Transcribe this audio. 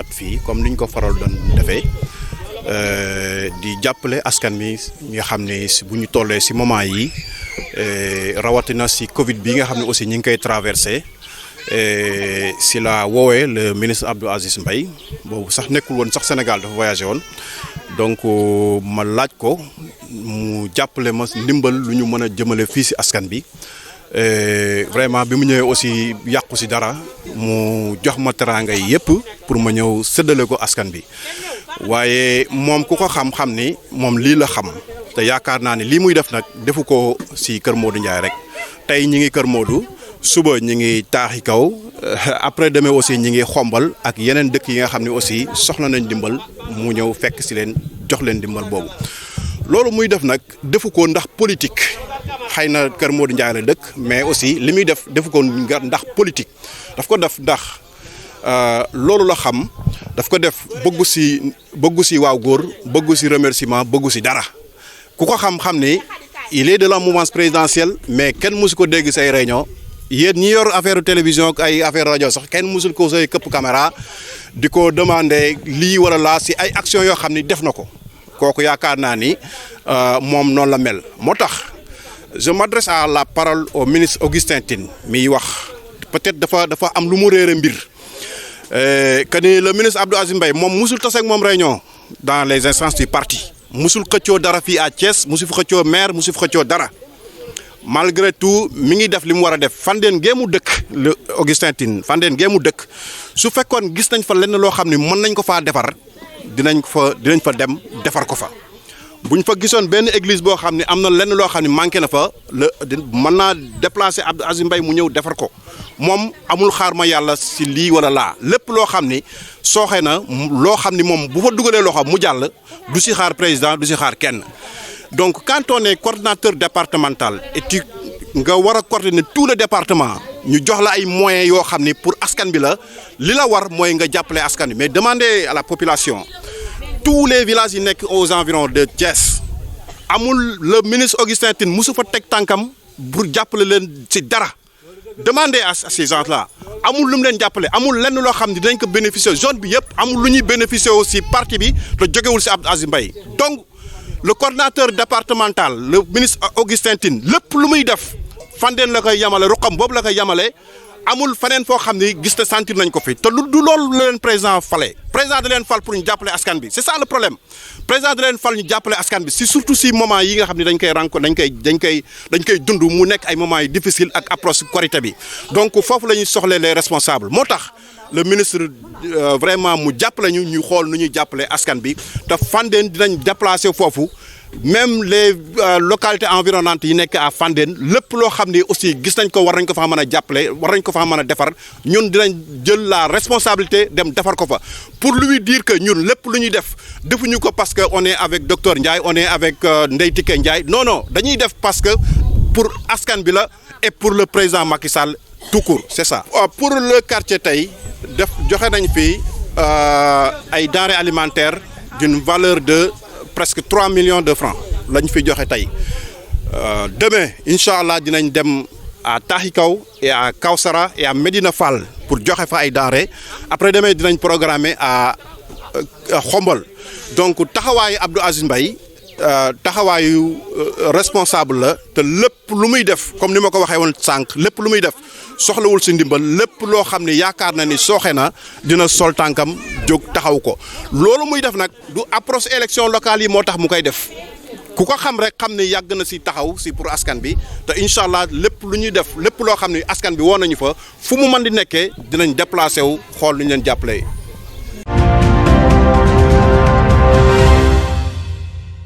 ñëwaat fii comme niñ ko faral doon defee di jàppale askan mi nga xam ne bu ñu tollee si moment yi rawatina si Covid bi nga xam ne aussi ñi ngi koy traversé si la woowee le ministre Abdou Aziz Mbaye boobu sax nekkul woon sax Sénégal dafa voyagé woon donc ma laaj ko mu jàppale ma ndimbal lu ñu mën a jëmale fii si askan bi. Vraiment bi mu ñëwee aussi yàqu si dara mu jox ma teraanga yi yëpp pour ma ñëw séddale ko askan bi waaye moom ku ko xam-xam ni moom lii la xam te yaakaar naa ne lii muy def nag defu ko si Kër Modou Ndiaye rek tey ñi ngi Kër Modou suba ñi ngi taaxi kaw après demain aussi ñi ngi xombal ak yeneen dëkk yi nga xam ne aussi soxla nañ dimbal mu ñëw fekk si leen jox leen dimbal boobu loolu muy def nag defu ko ndax politique. xëy na Kër Modou Ndiaye la dëkk mais aussi li muy defu ko ndax politique daf ko def ndax loolu la xam daf ko def bëggu si waaw góor bëggu si remerciement bëggu si dara ku ko xam-xam ni il est de la mouvance présidentielle mais kenn mësu ko dégg say réunion yéen ñi yor affaire télévision ak ay affaire rajo sax kenn mësul ko say këpp caméra di ko demander lii wala laa si ay action yoo xam ni def na ko kooku yaakaar naa ni moom noonu la mel moo tax. Je m'adresse à la parole au ministre Augustin Tine mi wax peut-être dafa am lu mu réere mbir que ni le ministre Abdou Aziz Mbaye moom musul tase ak moom réunion dans les instances du parti musul xëccoo dara fii à Thiès musul fi xëccoo maire musul fi xëccoo dara malgré tout mi ngi def li mu war a def Fandène géemu dëkk le Augustin Tine Fandène géemu dëkk su fekkoon gis nañ fa lenn loo xam ne mën nañ ko faa defar dinañ fa dem defar ko fa. bu ñu fa gisoon benn église boo xam ne am na lenn loo xam ne manqué na fa mën naa déplacer Abdou Aziz Mbaye mu ñëw defar ko moom amul xaar ma yàlla si lii wala laa lépp loo xam ni sooxe na loo xam ni moom bu fa dugalee loo xam mu jàll du si xaar président du si xaar kenn donc quand on est coordinateur départemental et nga war a coordonner tout le département ñu jox la ay moyens yoo xam ni pour askan bi la li la war mooy nga jàppale askan bi mais demander à la population. Tous les villages yi nekk aux environs de Thiès amul le ministre Augustin Tine musu fa teg tànkam pour jàppale leen ci dara demandez à ces gens-là amul lu mu leen jàppale amul lenn loo xam ne dinañ ko bénéficier zone bi yëpp amul lu ñuy bénéficier aussi parti bi te jógewul ci Abdou Aziz Mbaye donc le coordinateur départemental le ministre Augustin Tine lépp lu muy def Fandène la koy yamale ruqam boobu la koy yamale amul feneen foo xam ni gis te sentir nañ ko fi te du loolu la leen président fale président da leen fal pour ñu jàppale askan bi c'est ça le problème président da leen fal ñu jàppale askan bi si surtout si moment yi nga xam ne dañ koy dund mu nekk ay moments yu difficile ak approche Korité bi donc foofu la ñuy soxlee les responsables moo tax le ministre vraiment mu jàppale ñu xool nu ñuy jàppale askan bi te Fandène dinañ déplacer foofu. Même les localités environnantes yi nekk à Fandène lépp loo xam ne aussi gis nañ ko war nañ ko fa mën a jàppale war nañ ko fa mën a defar ñun dinañ jël la responsabilité dem defar ko fa pour lui dire que ñun lépp lu ñuy def defuñu ko parce que on est avec docteur Ndiaye on est avec Ndeye Tické Ndiaye non dañuy def parce que pour askan bi la et pour le président Macky Sall tout court c'est ça. Pour le quartier tey joxe nañ fi ay denrées alimentaires d'une valeur de presque 3 millions de francs lañ fi joxe tey demain incha allah dinañ dem à Taxikaw et à Kawsara et à Medina Fall pour joxe fa ay denrées après demain dinañ programmer à Xombol donc taxawaayu Abdou Aziz Mbaye taxawaayu responsable la te lépp lu muy def comme ni ma ko waxee woon sànq lépp lu muy def soxlawul si ndimbal lépp loo xam ne yaakaar na ni sooxe na dina sol tànkam jóg taxaw ko loolu muy def nag du approche élection locale yi moo tax mu koy def ku ko xam rek xam ne yàgg na si taxaw si pour askan bi te incha allah lépp lu ñuy def lépp loo xam ne askan bi woo nañu fa fu mu mën di nekkee dinañ déplacé wu xool lu ñu leen jàppalee.